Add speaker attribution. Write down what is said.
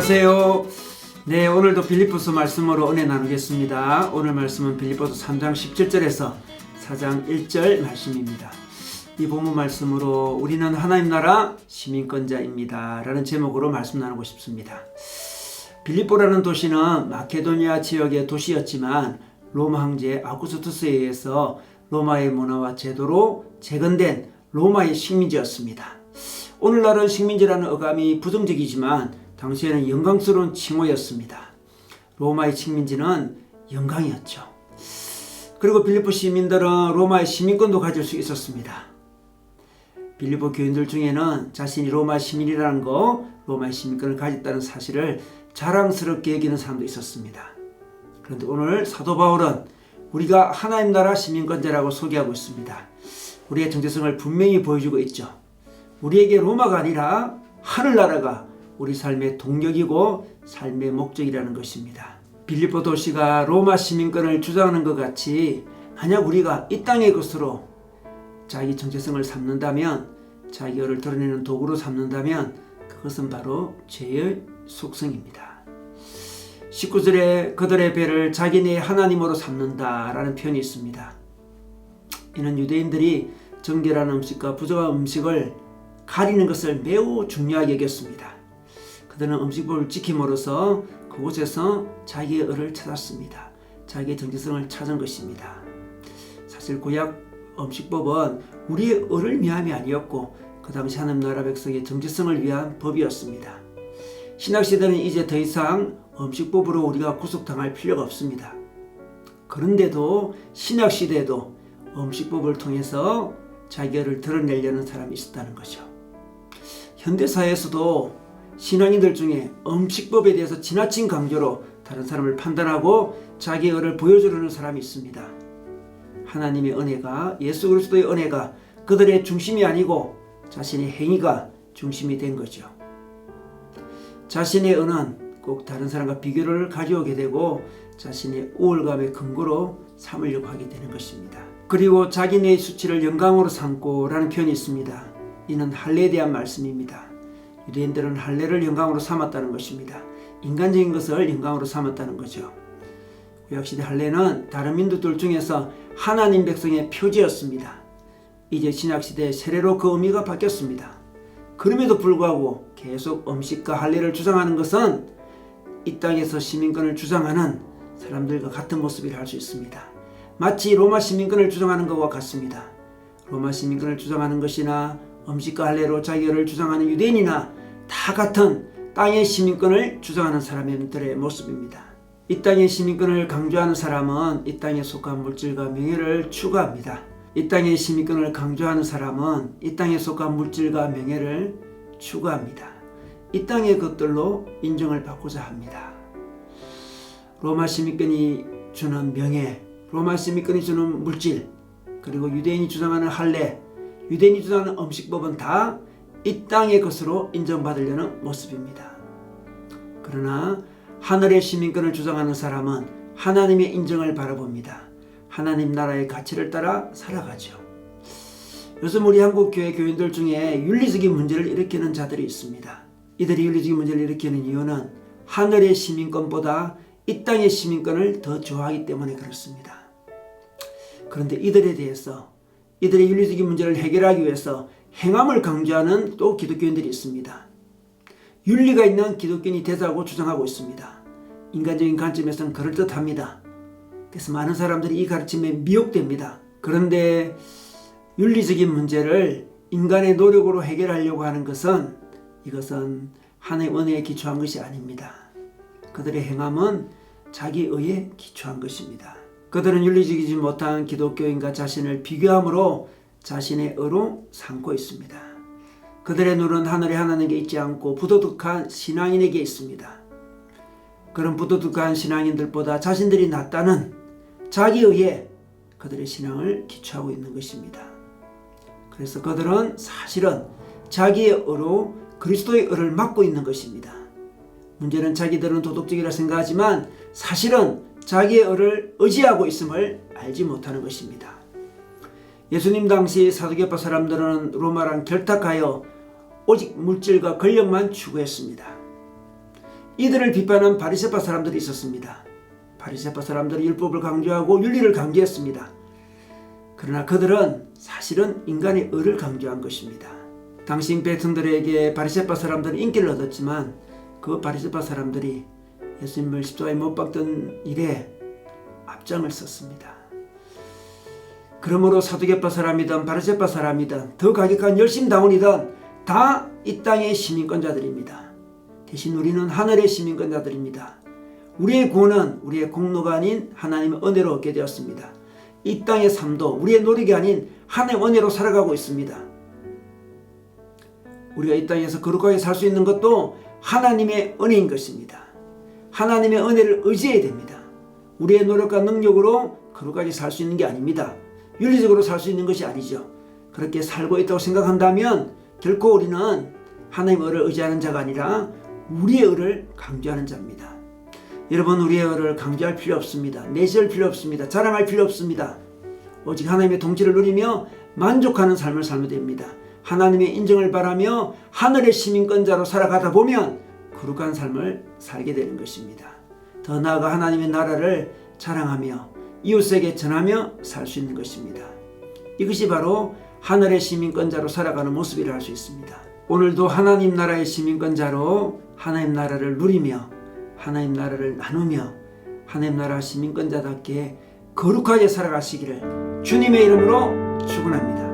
Speaker 1: 안녕하세요. 네, 오늘도 빌립보서 말씀으로 은혜 나누겠습니다. 오늘 말씀은 빌립보서 3장 17절에서 4장 1절 말씀입니다. 이 본문 말씀으로 우리는 하나님 나라 시민권자입니다 라는 제목으로 말씀 나누고 싶습니다. 빌립보라는 도시는 마케도니아 지역의 도시였지만 로마 황제 아우구스투스에 의해서 로마의 문화와 제도로 재건된 로마의 식민지였습니다. 오늘날은 식민지라는 어감이 부정적이지만 당시에는 영광스러운 칭호였습니다. 로마의 식민지는 영광이었죠. 그리고 빌립보 시민들은 로마의 시민권도 가질 수 있었습니다. 빌립보 교인들 중에는 자신이 로마 시민이라는 거, 로마의 시민권을 가졌다는 사실을 자랑스럽게 여기는 사람도 있었습니다. 그런데 오늘 사도 바울은 우리가 하나님 나라 시민권자라고 소개하고 있습니다. 우리의 정체성을 분명히 보여주고 있죠. 우리에게 로마가 아니라 하늘나라가 우리 삶의 동력이고 삶의 목적이라는 것입니다. 빌립보 도시가 로마 시민권을 주장하는 것 같이 만약 우리가 이 땅의 것으로 자기 정체성을 삼는다면, 자기를 드러내는 도구로 삼는다면 그것은 바로 죄의 속성입니다. 19절에 그들의 배를 자기네 하나님으로 삼는다라는 표현이 있습니다. 이는 유대인들이 정결한 음식과 부정한 음식을 가리는 것을 매우 중요하게 여겼습니다. 그들은 음식법을 지킴으로써 그곳에서 자기의 의를 찾았습니다. 자기의 정체성을 찾은 것입니다. 사실 구약 음식법은 우리의 의를 위함이 아니었고 그 당시 하나님 나라 백성의 정체성을 위한 법이었습니다. 신약시대는 이제 더 이상 음식법으로 우리가 구속당할 필요가 없습니다. 그런데도 신약시대에도 음식법을 통해서 자기를 드러내려는 사람이 있었다는 거죠. 현대사회에서도 신앙인들 중에 음식법에 대해서 지나친 강조로 다른 사람을 판단하고 자기의 의를 보여주려는 사람이 있습니다. 하나님의 은혜가, 예수 그리스도의 은혜가 그들의 중심이 아니고 자신의 행위가 중심이 된 거죠. 자신의 의는 꼭 다른 사람과 비교를 가져오게 되고 자신의 우월감의 근거로 삼으려고 하게 되는 것입니다. 그리고 자기네의 수치를 영광으로 삼고 라는 표현이 있습니다. 이는 할례에 대한 말씀입니다. 유대인들은 할례를 영광으로 삼았다는 것입니다. 인간적인 것을 영광으로 삼았다는 거죠. 구약시대 할례는 다른 민족들 중에서 하나님 백성의 표지였습니다. 이제 신약시대 세례로 그 의미가 바뀌었습니다. 그럼에도 불구하고 계속 음식과 할례를 주장하는 것은 이 땅에서 시민권을 주장하는 사람들과 같은 모습이라 할 수 있습니다. 마치 로마 시민권을 주장하는 것과 같습니다. 로마 시민권을 주장하는 것이나 음식과 할례로 자기를 주장하는 유대인이나 다 같은 땅의 시민권을 주장하는 사람들의 모습입니다. 이 땅의 시민권을 강조하는 사람은 이 땅에 속한 물질과 명예를 추구합니다. 이 땅의 시민권을 강조하는 사람은 이 땅에 속한 물질과 명예를 추구합니다. 이 땅의 것들로 인정을 받고자 합니다. 로마 시민권이 주는 명예, 로마 시민권이 주는 물질, 그리고 유대인이 주장하는 할례, 유대인이 주장하는 음식법은 다 이 땅의 것으로 인정받으려는 모습입니다. 그러나 하늘의 시민권을 주장하는 사람은 하나님의 인정을 바라봅니다. 하나님 나라의 가치를 따라 살아가죠. 요즘 우리 한국 교회 교인들 중에 윤리적인 문제를 일으키는 자들이 있습니다. 이들이 윤리적인 문제를 일으키는 이유는 하늘의 시민권보다 이 땅의 시민권을 더 좋아하기 때문에 그렇습니다. 그런데 이들에 대해서 이들의 윤리적인 문제를 해결하기 위해서 행함을 강조하는 또 기독교인들이 있습니다. 윤리가 있는 기독교인이 되자고 주장하고 있습니다. 인간적인 관점에서는 그럴듯합니다. 그래서 많은 사람들이 이 가르침에 미혹됩니다. 그런데 윤리적인 문제를 인간의 노력으로 해결하려고 하는 것은 이것은 하나님의 은혜에 기초한 것이 아닙니다. 그들의 행함은 자기 의에 기초한 것입니다. 그들은 윤리적이지 못한 기독교인과 자신을 비교함으로 자신의 의로 삼고 있습니다. 그들의 눈은 하늘의 하나님께 있지 않고 부도덕한 신앙인에게 있습니다. 그런 부도덕한 신앙인들보다 자신들이 낫다는 자기 의에 그들의 신앙을 기초하고 있는 것입니다. 그래서 그들은 사실은 자기의 의로 그리스도의 의를 막고 있는 것입니다. 문제는 자기들은 도덕적이라 생각하지만 사실은 자기의 의를 의지하고 있음을 알지 못하는 것입니다. 예수님 당시 사두개파 사람들은 로마랑 결탁하여 오직 물질과 권력만 추구했습니다. 이들을 비판한 바리새파 사람들이 있었습니다. 바리새파 사람들이 율법을 강조하고 윤리를 강조했습니다. 그러나 그들은 사실은 인간의 의를 강조한 것입니다. 당시 백성들에게 바리새파 사람들은 인기를 얻었지만 그 바리새파 사람들이 예수님을 십자가에 못 박던 일에 앞장을 섰습니다. 그러므로 사두개파 사람이든 바리새파 사람이든 더 가격한 열심당원이든 다 이 땅의 시민권자들입니다. 대신 우리는 하늘의 시민권자들입니다. 우리의 구원은 우리의 공로가 아닌 하나님의 은혜로 얻게 되었습니다. 이 땅의 삶도 우리의 노력이 아닌 하나님의 은혜로 살아가고 있습니다. 우리가 이 땅에서 거룩하게 살 수 있는 것도 하나님의 은혜인 것입니다. 하나님의 은혜를 의지해야 됩니다. 우리의 노력과 능력으로 거룩하게 살 수 있는 게 아닙니다. 윤리적으로 살 수 있는 것이 아니죠. 그렇게 살고 있다고 생각한다면 결코 우리는 하나님의 의를 의지하는 자가 아니라 우리의 의를 강조하는 자입니다. 여러분, 우리의 의를 강조할 필요 없습니다. 내세울 필요 없습니다. 자랑할 필요 없습니다. 오직 하나님의 통치를 누리며 만족하는 삶을 살면 됩니다. 하나님의 인정을 바라며 하늘의 시민권자로 살아가다 보면 거룩한 삶을 살게 되는 것입니다. 더 나아가 하나님의 나라를 자랑하며 이웃에게 전하며 살 수 있는 것입니다. 이것이 바로 하늘의 시민권자로 살아가는 모습이라 할 수 있습니다. 오늘도 하나님 나라의 시민권자로 하나님 나라를 누리며 하나님 나라를 나누며 하나님 나라 시민권자답게 거룩하게 살아가시기를 주님의 이름으로 축원합니다.